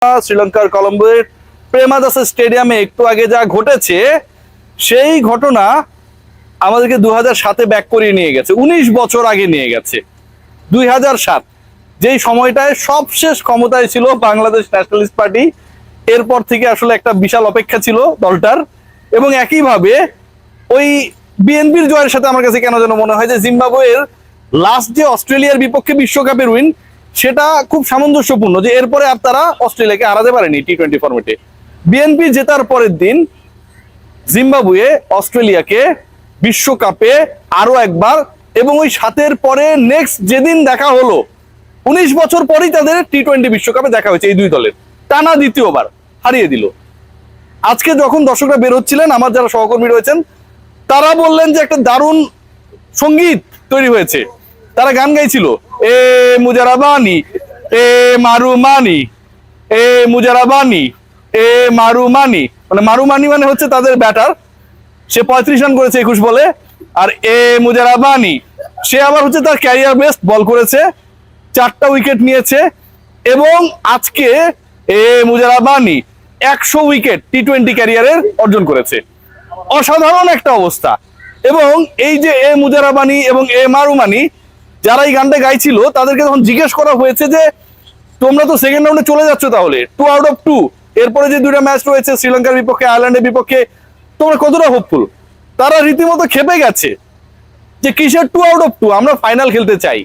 শ্রীলঙ্কার কলম্বোর প্রেমাদাসা স্টেডিয়ামে একটু আগে যা ঘটেছে সেই ঘটনা আমাদেরকে 2007-এ ব্যাক করিয়ে নিয়ে গেছে, 19 বছর আগে নিয়ে গেছে। 2007 যেই সময়টায় সবশেষ ক্ষমতায় ছিল বাংলাদেশ ন্যাশনালিস্ট পার্টি, এরপর থেকে আসলে একটা বিশাল অপেক্ষা ছিল দলটার। এবং একইভাবে ওই বিএনপির জয়ের সাথে আমার কাছে কেন যেন মনে হয় যে জিম্বাবুয়ের লাস্ট যে অস্ট্রেলিয়ার বিপক্ষে বিশ্বকাপের উইন, সেটা খুব সামঞ্জস্যপূর্ণ যে এরপরে আর তারা অস্ট্রেলিয়াকে হারাতে পারেনি টি-20 ফরম্যাটে। বিএনপি জেতার পরের দিন জিম্বাবুয়ে অস্ট্রেলিয়াকে বিশ্বকাপে আরো একবার, এবং ওই 7-এর পরে নেক্সট যেদিন দেখা হলো 19 বছর পরেই তাদের টি-20 বিশ্বকাপে দেখা হয়েছে এই দুই দলের, টানা দ্বিতীয়বার হারিয়ে দিল। আজকে যখন দর্শকরা বের হচ্ছিলেন, আমার যারা সহকর্মী রয়েছেন তারা বললেন যে একটা দারুণ সঙ্গীত তৈরি হয়েছে, তারা গান গাইছিল, এ মুজারাবানি এ মারুমানি, এ মুজারাবানি এ মারুমানি। মানে মারুমানি মানে হচ্ছে তাদের ব্যাটার, সে 35 রান করেছে 21 বলে, আর এ মুজারাবানি সে আবার হচ্ছে তার ক্যারিয়ার বেস্ট বল করেছে, 4টা উইকেট নিয়েছে। এবং আজকে এ মুজারাবানি 100 উইকেট টি-20 ক্যারিয়ারের অর্জন করেছে। অসাধারণ একটা অবস্থা। এবং এই যে এ মুজারাবানি এবং এ মারুমানি যারা এই গানটা গাইছিল, তাদেরকে যখন জিজ্ঞেস করা হয়েছে যে তোমরা তো সেকেন্ড রাউন্ডে চলে যাচ্ছ, তাহলে 2 আউট অফ 2, এরপরে যে 2টা ম্যাচ রয়েছে শ্রীলঙ্কার বিপক্ষে, আয়ারল্যান্ডের বিপক্ষে, তোমরা কতটা হোপফুল? তারা রীতিমতো খেপে গেছে যে কিসের 2 আউট অফ 2, আমরা ফাইনাল খেলতে চাই।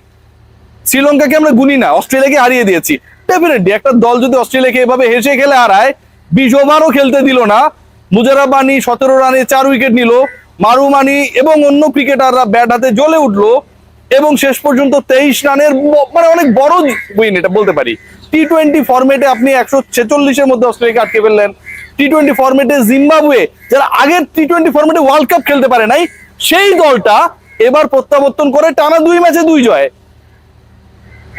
শ্রীলঙ্কাকে আমরা গুনি না, অস্ট্রেলিয়াকে হারিয়ে দিয়েছি। ডেফিনেটলি একটা দল যদি অস্ট্রেলিয়াকে এভাবে হেসে খেলে হারায়, 20 ওভারও খেলতে দিল না, মুজারাবানি 17 রানে 4 উইকেট নিল, মারুমানি এবং অন্য ক্রিকেটাররা ব্যাট হাতে জ্বলে উঠলো, এবং শেষ পর্যন্ত 23 রানের মানে অনেক বড় উইন এটা বলতে পারি। টি-20 ফরম্যাটে আপনি 146-এর মধ্যে অস্ট্রেলিয়াকে আটকে ফেললেন। টি-20 ফরম্যাটে জিম্বাবুয়ে, যারা আগের টি-20 ফরম্যাটে ওয়ার্ল্ড কাপ খেলতে পারে নাই, সেই দলটা এবার প্রত্যাবর্তন করে টানা 2 ম্যাচে 2 জয়,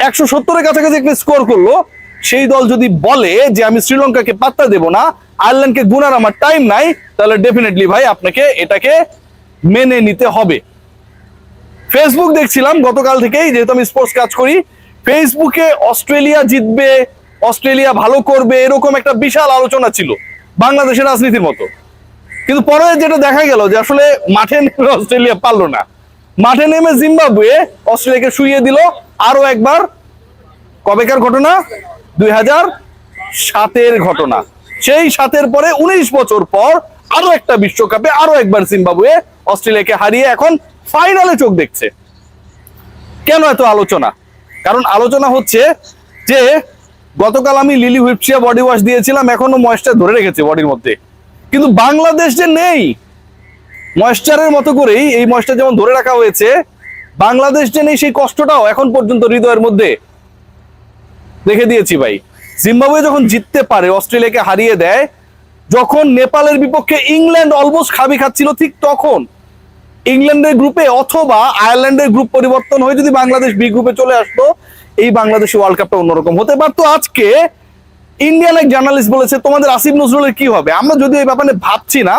170-এর কাছাকাছি একটা স্কোর করলো। সেই দল যদি বলে যে আমি শ্রীলঙ্কাকে পাত্তা দেব না, আয়ারল্যান্ডকে গুনার আমার টাইম নাই, তাহলে ডেফিনেটলি ভাই আপনাকে এটাকে মেনে নিতে হবে। ফেসবুক দেখছিলাম গতকাল থেকেই, যেহেতু আমি স্পোর্টস কাজ করি, ফেসবুকে অস্ট্রেলিয়া জিতবে, অস্ট্রেলিয়া ভালো করবে, এরকম একটা বিশাল আলোচনা ছিল বাংলাদেশের রাজনীতির মতো। কিন্তু পরে যেটা দেখা গেল যে আসলে মাঠে নেমে অস্ট্রেলিয়া পারলো না, মাঠে নেমে জিম্বাবুয়ে অস্ট্রেলিয়াকে শুইয়ে দিল আরো একবার। কবেকার ঘটনা? 2007-এর ঘটনা। সেই 7-এর পরে 19 বছর পর আরো একটা বিশ্বকাপে আরো একবার জিম্বাবুয়ে অস্ট্রেলিয়াকে হারিয়ে এখন ফাইনালে চোখ দেখছে। কেন এত আলোচনা? কারণ আলোচনা হচ্ছে যে গতকাল আমি লিলি হুইপচিয়া বডি ওয়াশ দিয়েছিলাম, এখনো ময়েশ্চার ধরে রেখেছে বডির মধ্যে, কিন্তু বাংলাদেশ যে নেই, ময়েশ্চারের মতো করেই এই ময়েশ্চার যেমন ধরে রাখা হয়েছে, বাংলাদেশ যে নেই সেই কষ্টটাও এখন পর্যন্ত হৃদয়ের মধ্যে রেখে দিয়েছি ভাই। জিম্বাবুয়ে যখন জিততে পারে, অস্ট্রেলিয়াকে হারিয়ে দেয়, যখন নেপালের বিপক্ষে ইংল্যান্ড অলমোস্ট খাবি খাচ্ছিল, ঠিক তখন ইংল্যান্ডের গ্রুপে অথবা আয়ারল্যান্ডের গ্রুপ পরিবর্তন হয়ে যদি বাংলাদেশ বি গ্রুপে চলে আসতো, এই বাংলাদেশি ওয়ার্ল্ড কাপটা অন্যরকম হতে পারতো। আজকে ইন্ডিয়ান এক জার্নালিস্ট বলেছে তোমাদের আসিফ নজরুলের কি হবে। আমরা যদিও এই ব্যাপারে ভাবছি না,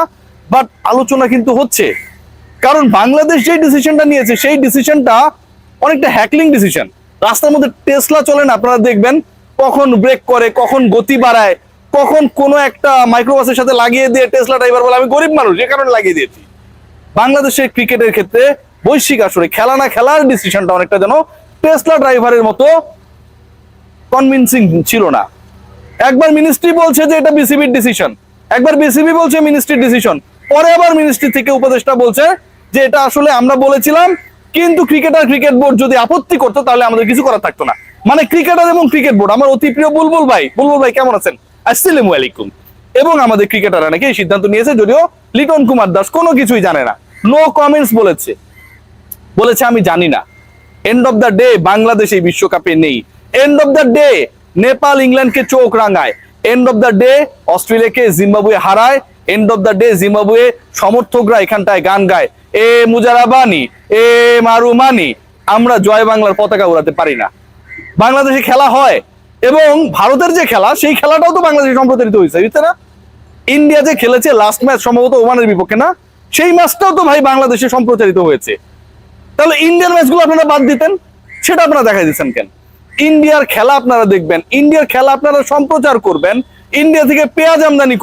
বাট আলোচনা কিন্তু হচ্ছে। কারণ বাংলাদেশ যে ডিসিশনটা নিয়েছে, সেই ডিসিশনটা অনেকটা হ্যাকলিং ডিসিশন। রাস্তার মধ্যে টেসলা চলে না, আপনারা দেখবেন কখন ব্রেক করে, কখন গতি বাড়ায়, কখন কোনো একটা মাইক্রোবাসের সাথে লাগিয়ে দিয়ে টেসলা ড্রাইভার বলে আমি গরিব মানুষ, যে কারণে লাগিয়ে দিয়েছি। বাংলাদেশের ক্রিকেটের ক্ষেত্রে বৈশ্বিক আসরে খেলা না খেলার ডিসিশনটা অনেকটা যেন টেসলা ড্রাইভারের মতো কনভিনসিং ছিল না। একবার মিনিস্ট্রি বলছে যে এটা বিসিবির ডিসিশন, একবার বিসিবি বলছে মিনিস্ট্রির ডিসিশন, পরে আবার মিনিস্ট্রি থেকে উপদেষ্টা বলছে যে এটা আসলে আমরা বলেছিলাম, কিন্তু ক্রিকেটার ক্রিকেট বোর্ড যদি আপত্তি করতো তাহলে আমাদের কিছু করার থাকতো না। মানে ক্রিকেটার এবং ক্রিকেট বোর্ড, আমার অতি প্রিয় বুলবুল ভাই কেমন আছেন? আসসালামু আলাইকুম। এবং আমাদের ক্রিকেটাররা নাকি এই সিদ্ধান্ত নিয়েছে, যদিও লিটন কুমার দাস কোনো কিছুই জানে না, নো কমেন্টস বলেছে আমি জানি না। End of the day Bangladesh এই বিশ্বকাপে নেই। End of the day Nepal ইংল্যান্ডকে চোখ রাঙায়। এন্ড অফ দ্য ডে অস্ট্রেলিয়াকে জিম্বাবুয়ে হারায়। End of the day Zimbabwe সমর্থকরা এখানটায় গান গায়, এ মুজারাবানি এ মারুমানি। আমরা জয় বাংলার পতাকা উড়াতে পারি না। বাংলাদেশে খেলা হয়, এবং ভারতের যে খেলা, সেই খেলাটাও তো বাংলাদেশে সম্প্রচারিত হয়েছে, বুঝতে না? ইন্ডিয়া যে খেলেছে লাস্ট ম্যাচ সম্ভবত ওমানের বিপক্ষে না, সেই ম্যাচটাও তো ভাই বাংলাদেশে সম্প্রচারিত হয়েছে। তাহলে ইন্ডিয়ান ম্যাচগুলো আপনারা বাদ দিতেন, সেটা আপনারা দেখাই দিচ্ছেন কেন? ইন্ডিয়ার খেলা আপনারা দেখবেন, ইন্ডিয়ার খেলা আপনারা সম্প্রচার করবেন, ইন্ডিয়া থেকে পেঁয়াজ আমদানি